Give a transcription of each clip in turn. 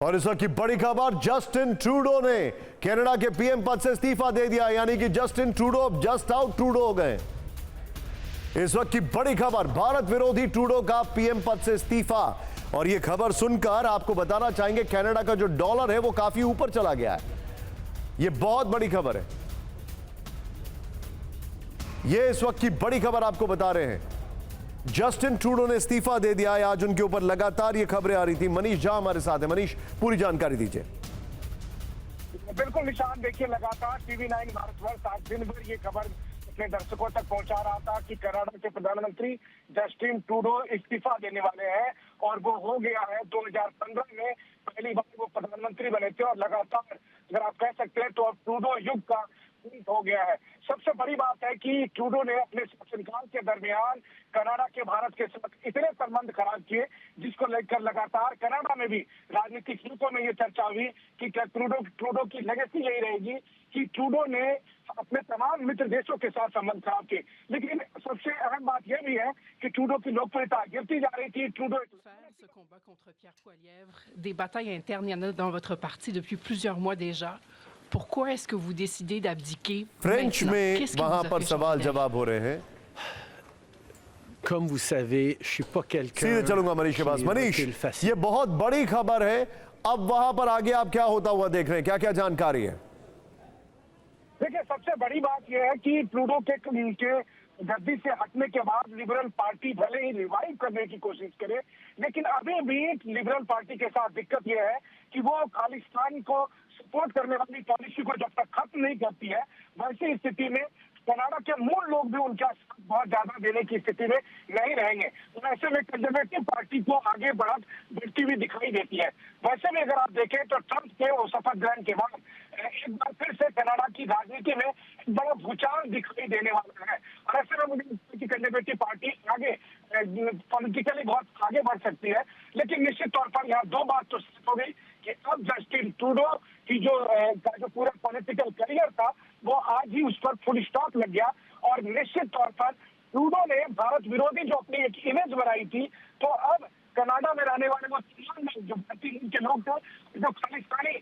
और इस वक्त की बड़ी खबर, जस्टिन ट्रूडो ने कनाडा के पीएम पद से इस्तीफा दे दिया। यानी कि जस्टिन ट्रूडो अब जस्ट आउट ट्रूडो हो गए। इस वक्त की बड़ी खबर, भारत विरोधी ट्रूडो का पीएम पद से इस्तीफा। और यह खबर सुनकर आपको बताना चाहेंगे कनाडा का जो डॉलर है वो काफी ऊपर चला गया है। यह बहुत बड़ी खबर है। यह इस वक्त की बड़ी खबर आपको बता रहे हैं। जस्टिन ट्रूडो ने इस्तीफा दे दिया है। आज उनके ऊपर लगातार ये खबरें आ रही थी। मनीष झा हमारे साथ है। मनीष, पूरी जानकारी दीजिए। बिल्कुल निशान, देखिए लगातार TV9 भारतवर्ष आज दिन भर ये खबर अपने दर्शकों तक पहुंचा रहा था कि कनाडा के प्रधानमंत्री जस्टिन ट्रूडो इस्तीफा देने वाले हैं। और वो हो गया है। 2015 में पहली बार वो प्रधानमंत्री बने थे और लगातार अगर आप कह सकते हैं तो अब ट्रूडो युग का हो गया है। सबसे बड़ी बात है कि ट्रूडो ने अपने शासनकाल के दरमियान कनाडा के भारत के साथ इतने संबंध खराब किए, जिसको लेकर लगातार कनाडा में भी राजनीतिक हितों में ये चर्चा हुई कि क्या ट्रूडो की लेगेसी यही रहेगी कि ट्रूडो ने अपने तमाम मित्र देशों के साथ संबंध खराब किए। लेकिन सबसे अहम बात यह भी है कि ट्रूडो की लोकप्रियता गिरती जा रही थी। Trudeau Ce combat contre Pierre Poilievre, des batailles internes, il y en a dans votre parti depuis plusieurs mois déjà. Pourquoi est-ce que vous décidez d'abdiquer French maintenant? में Qu'est-ce qui वहां vous a पर fait सवाल changer जवाब हो रहे हैं। Comme vous savez, je suis pas quelqu'un सीधे चलूंगा मनीष के पास। qui Manish, recule facile. ये बहुत बड़ी खबर है। अब वहां पर आगे आप क्या होता हुआ देख रहे हैं? क्या क्या जानकारी है? देखिए, सबसे बड़ी बात यह है कि ट्रूडो के गद्दी से हटने के बाद लिबरल पार्टी भले ही रिवाइव करने की कोशिश करे, लेकिन अभी भी लिबरल पार्टी के साथ दिक्कत यह है कि वो खालिस्तान को सपोर्ट करने वाली पॉलिसी को जब तक खत्म नहीं करती है, वैसी स्थिति में कनाडा के मूल लोग भी उनका साथ बहुत ज्यादा देने की स्थिति में नहीं रहेंगे। तो ऐसे में कंजर्वेटिव पार्टी को आगे बढ़ती हुई दिखाई देती है। वैसे में अगर आप देखें तो ट्रंप के वो शपथ ग्रहण के बाद एक बार फिर से कनाडा की राजनीति में एक बड़ा भूचाल दिखाई देने वाला है। और ऐसे में मुझे लगता है कि कंजर्वेटिव पार्टी आगे पॉलिटिकली बहुत आगे बढ़ सकती है। लेकिन निश्चित तौर पर यहाँ दो बात तो सिद्ध हो गई कि अब जस्टिन ट्रूडो की जो पूरा पॉलिटिकल करियर था वो आज ही उस पर फुल स्टॉप लग गया। और निश्चित तौर पर ट्रूडो ने भारत विरोधी जो अपनी एक इमेज बनाई थी, तो अब कनाडा में रहने वाले वो तमाम जो भारतीय के लोग थे, जो खालिस्तानी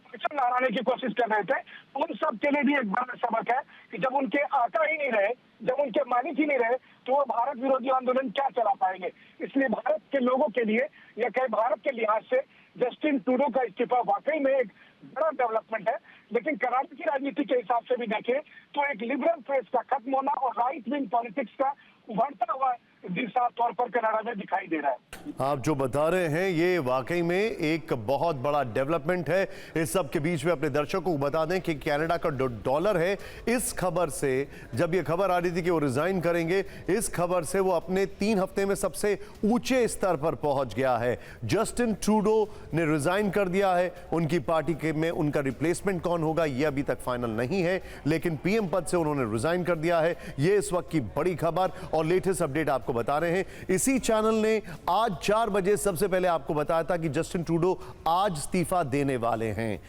पहचान लहराने की कोशिश कर रहे थे, उन सब के लिए भी एक बड़ा सबक है कि जब उनके आका ही नहीं रहे, जब उनके मालिक ही नहीं रहे, तो वो भारत विरोधी आंदोलन क्या चला पाएंगे। इसलिए भारत के लोगों के लिए या कहीं भारत के लिहाज से जस्टिन ट्रूडो का इस्तीफा वाकई में एक बड़ा डेवलपमेंट है। लेकिन कनाडा की राजनीति के हिसाब से भी देखें तो एक लिबरल फेज का खत्म होना और राइट विंग पॉलिटिक्स का उभरता हुआ साफ तौर पर कनाडा में दिखाई दे रहा है। आप जो बता रहे हैं ये वाकई में एक बहुत बड़ा डेवलपमेंट है। इस सब के बीच में अपने दर्शकों को बता दें कि कनाडा का डॉलर है, इस खबर से, जब ये खबर आ रही थी कि वो रिजाइन करेंगे, इस खबर से वो अपने 3 हफ्ते में सबसे ऊंचे स्तर पर पहुंच गया है। जस्टिन ट्रूडो ने रिजाइन कर दिया है। उनकी पार्टी के में उनका रिप्लेसमेंट कौन होगा ये अभी तक फाइनल नहीं है, लेकिन पीएम पद से उन्होंने रिजाइन कर दिया है। ये इस वक्त की बड़ी खबर और लेटेस्ट अपडेट आपको बता रहे हैं। इसी चैनल ने आज 4 बजे सबसे पहले आपको बताया था कि जस्टिन ट्रूडो आज इस्तीफा देने वाले हैं।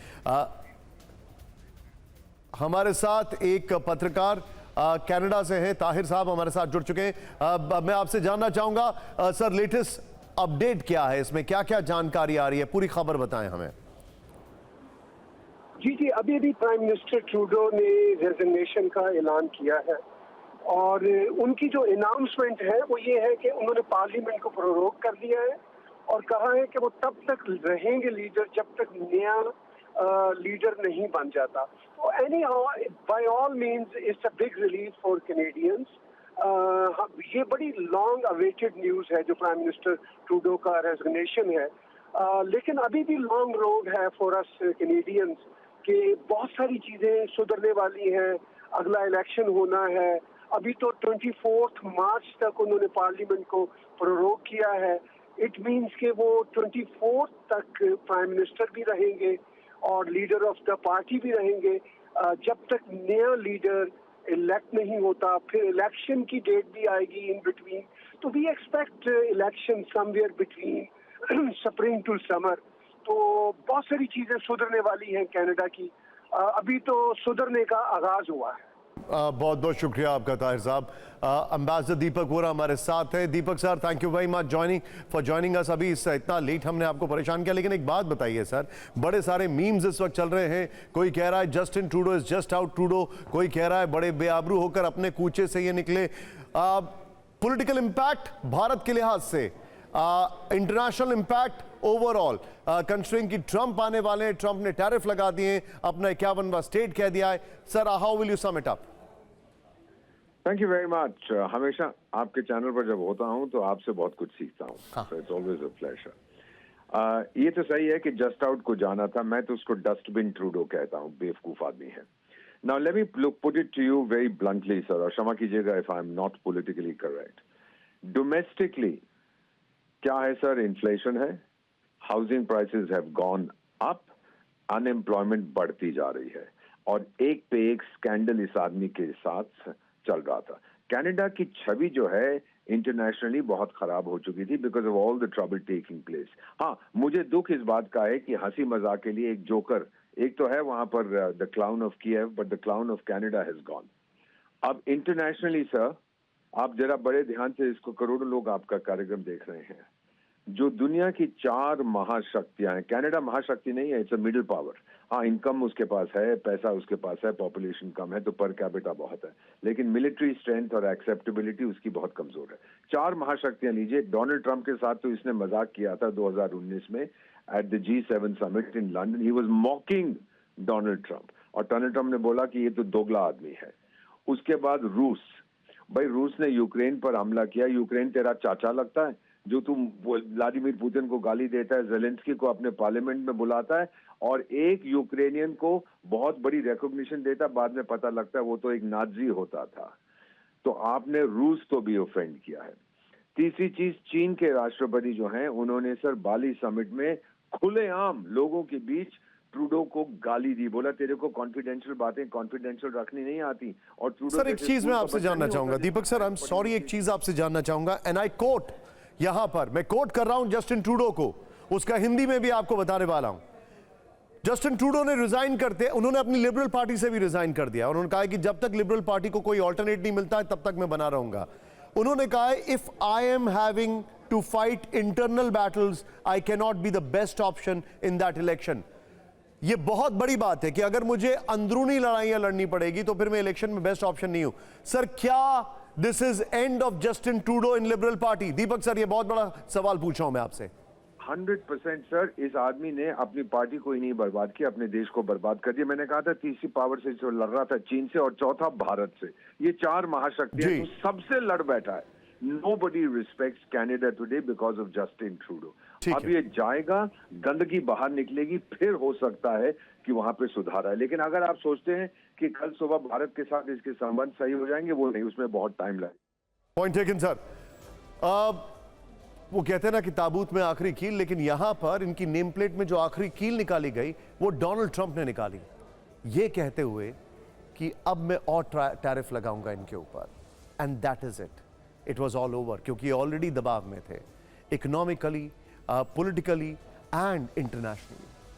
हमारे साथ एक पत्रकार कनाडा से हैं, ताहिर साहब हमारे साथ जुड़ चुके हैं। मैं आपसे जानना चाहूंगा सर, लेटेस्ट अपडेट क्या है, इसमें क्या क्या जानकारी आ रही है, पूरी खबर बताएं हमें। जी, अभी प्राइम मिनिस्टर ट्रूडो ने रेजिग्नेशन का ऐलान किया है और उनकी जो अनाउंसमेंट है वो ये है कि उन्होंने पार्लियामेंट को प्रोरोग कर दिया है और कहा है कि वो तब तक रहेंगे लीडर जब तक नया लीडर नहीं बन जाता। तो anyhow, by all means it's a big relief for Canadians. ये बड़ी लॉन्ग अवेटेड न्यूज़ है जो प्राइम मिनिस्टर ट्रूडो का रेजिग्नेशन है। लेकिन अभी भी लॉन्ग रोड है फॉर अस कैनेडियंस कि बहुत सारी चीज़ें सुधरने वाली हैं। अगला इलेक्शन होना है। अभी तो 24 मार्च तक उन्होंने पार्लियामेंट को प्रोरोग किया है। इट मीन्स कि वो 24 तक प्राइम मिनिस्टर भी रहेंगे और लीडर ऑफ द पार्टी भी रहेंगे जब तक नया लीडर इलेक्ट नहीं होता। फिर इलेक्शन की डेट भी आएगी इन बिटवीन। तो we expect election somewhere between spring to summer. तो बहुत सारी चीज़ें सुधरने वाली हैं कनाडा की। अभी तो सुधरने का आगाज हुआ है। बहुत बहुत शुक्रिया आपका ताहिर साहब। एम्बेसडर दीपक वोरा हमारे साथ है। Deepak sir, thank you very much joining us. अभी इतना लेट हमने आपको परेशान किया, लेकिन एक बात बताइए सर, बड़े सारे मीम्स इस वक्त चल रहे हैं। कोई कह रहा है Justin Trudeau is just out Trudeau, कोई कह रहा है बड़े बेआबरू होकर अपने कूचे से ये निकले। पॉलिटिकल इंपैक्ट भारत के लिहाज से, इंटरनेशनल इंपैक्ट ओवरऑल, कंसिडरिंग कि ट्रंप आने वाले हैं, ट्रंप ने टैरिफ लगा दिए हैं, अपना 51वां स्टेट कह दिया है। Sir, how will you sum it up? Thank you very much. हमेशा आपके चैनल पर जब होता हूं तो आपसे बहुत कुछ सीखता हूं, so it's always a pleasure. ये तो सही है कि जस्ट आउट को जाना था, मैं तो उसको डस्टबिन ट्रूडो कहता हूं, बेवकूफ आदमी है। Now let me put it to you very bluntly sir, और क्षमा कीजिएगा if I am not politically correct. Domestically क्या है सर? इन्फ्लेशन है, housing prices have gone up, unemployment बढ़ती जा रही है, और एक पे एक स्कैंडल इस आदमी के साथ चल रहा था। कनाडा की छवि जो है इंटरनेशनली बहुत खराब हो चुकी थी because of all the trouble taking place. हाँ, मुझे दुख इस बात का है कि हंसी मजाक के लिए एक जोकर, एक तो है वहां पर the clown of Kyiv, but the clown of Canada has gone. अब इंटरनेशनली सर, आप जरा बड़े ध्यान से इसको, करोड़ों लोग आपका कार्यक्रम देख रहे हैं। जो दुनिया की 4 महाशक्तियां हैं, कनाडा महाशक्ति नहीं है, इट्स अ मिडिल पावर। हाँ, इनकम उसके पास है, पैसा उसके पास है, पॉपुलेशन कम है तो पर कैपिटा बहुत है, लेकिन मिलिट्री स्ट्रेंथ और एक्सेप्टेबिलिटी उसकी बहुत कमजोर है। 4 महाशक्तियां लीजिए, डोनाल्ड ट्रंप के साथ तो इसने मजाक किया था 2019 में at the G7 summit in London. He was मॉकिंग Donald Trump, और डोनाल्ड ट्रंप ने बोला कि ये तो दोगला आदमी है। उसके बाद रूस, भाई रूस ने यूक्रेन पर हमला किया। यूक्रेन तेरा चाचा लगता है जो तुम व्लादिमीर पुतिन को गाली देता है, जेलेंस्की को अपने पार्लियामेंट में बुलाता है और एक यूक्रेनियन को बहुत बड़ी रिकॉग्निशन देता है, बाद में पता लगता है वो तो एक नाजी होता था। तो आपने रूस तो भी ऑफेंड किया है। तीसरी चीज, चीन के राष्ट्रपति जो हैं, उन्होंने सर बाली समिट में खुलेआम लोगों के बीच ट्रूडो को गाली दी, बोला तेरे को कॉन्फिडेंशियल बातें कॉन्फिडेंशियल रखनी नहीं आती। और ट्रूडो सर, एक चीज मैं आपसे जानना चाहूंगा दीपक सर, आई एम सॉरी, एक चीज आपसे जानना चाहूंगा, एंड आई कोट, यहां पर मैं कोट कर रहा हूं जस्टिन ट्रूडो को, उसका हिंदी में भी आपको बताने वाला हूं। जस्टिन ट्रूडो ने रिजाइन करते, उन्होंने अपनी लिबरल पार्टी से भी रिजाइन कर दिया। उन्होंने कहा कि जब तक लिबरल पार्टी को कोई ऑल्टरनेट नहीं मिलता है तब तक मैं बना रहूंगा। उन्होंने कहा है, if I am having to fight internal battles I can not be the best option in that election. ये बहुत बड़ी बात है कि अगर मुझे अंदरूनी लड़ाइयां लड़नी पड़ेगी तो फिर मैं इलेक्शन में बेस्ट ऑप्शन नहीं हूं। सर, क्या this is end of Justin Trudeau in liberal party? Deepak sir, ये बहुत बड़ा सवाल पूछ रहा हूं मैं आपसे। 100% सर, इस आदमी ने अपनी पार्टी को ही नहीं बर्बाद किया, अपने देश को बर्बाद कर दिया। मैंने कहा था तीसरी पावर से जो लड़ रहा था चीन से, और चौथा भारत से। ये 4 महाशक्तियां तो सबसे लड़ बैठा है। Nobody respects Canada today because of Justin Trudeau. अब ये जाएगा, गंदगी बाहर निकलेगी, फिर हो सकता है कि वहां पे सुधार आए। लेकिन अगर आप सोचते हैं कि कल सुबह भारत के साथ इसके संबंध सही हो जाएंगे, वो नहीं, उसमें बहुत टाइम लगेगा। Point taken sir. वो कहते हैं ना कि ताबूत में आखिरी कील, लेकिन यहां पर इनकी नेम प्लेट में जो आखिरी कील निकाली गई वो डोनाल्ड ट्रंप ने निकाली, ये कहते हुए कि अब मैं और टैरिफ लगाऊंगा इनके ऊपर, and that is it, it was all over, क्योंकि ये ऑलरेडी दबाव में थे, इकोनॉमिकली, पॉलिटिकली एंड इंटरनेशनली।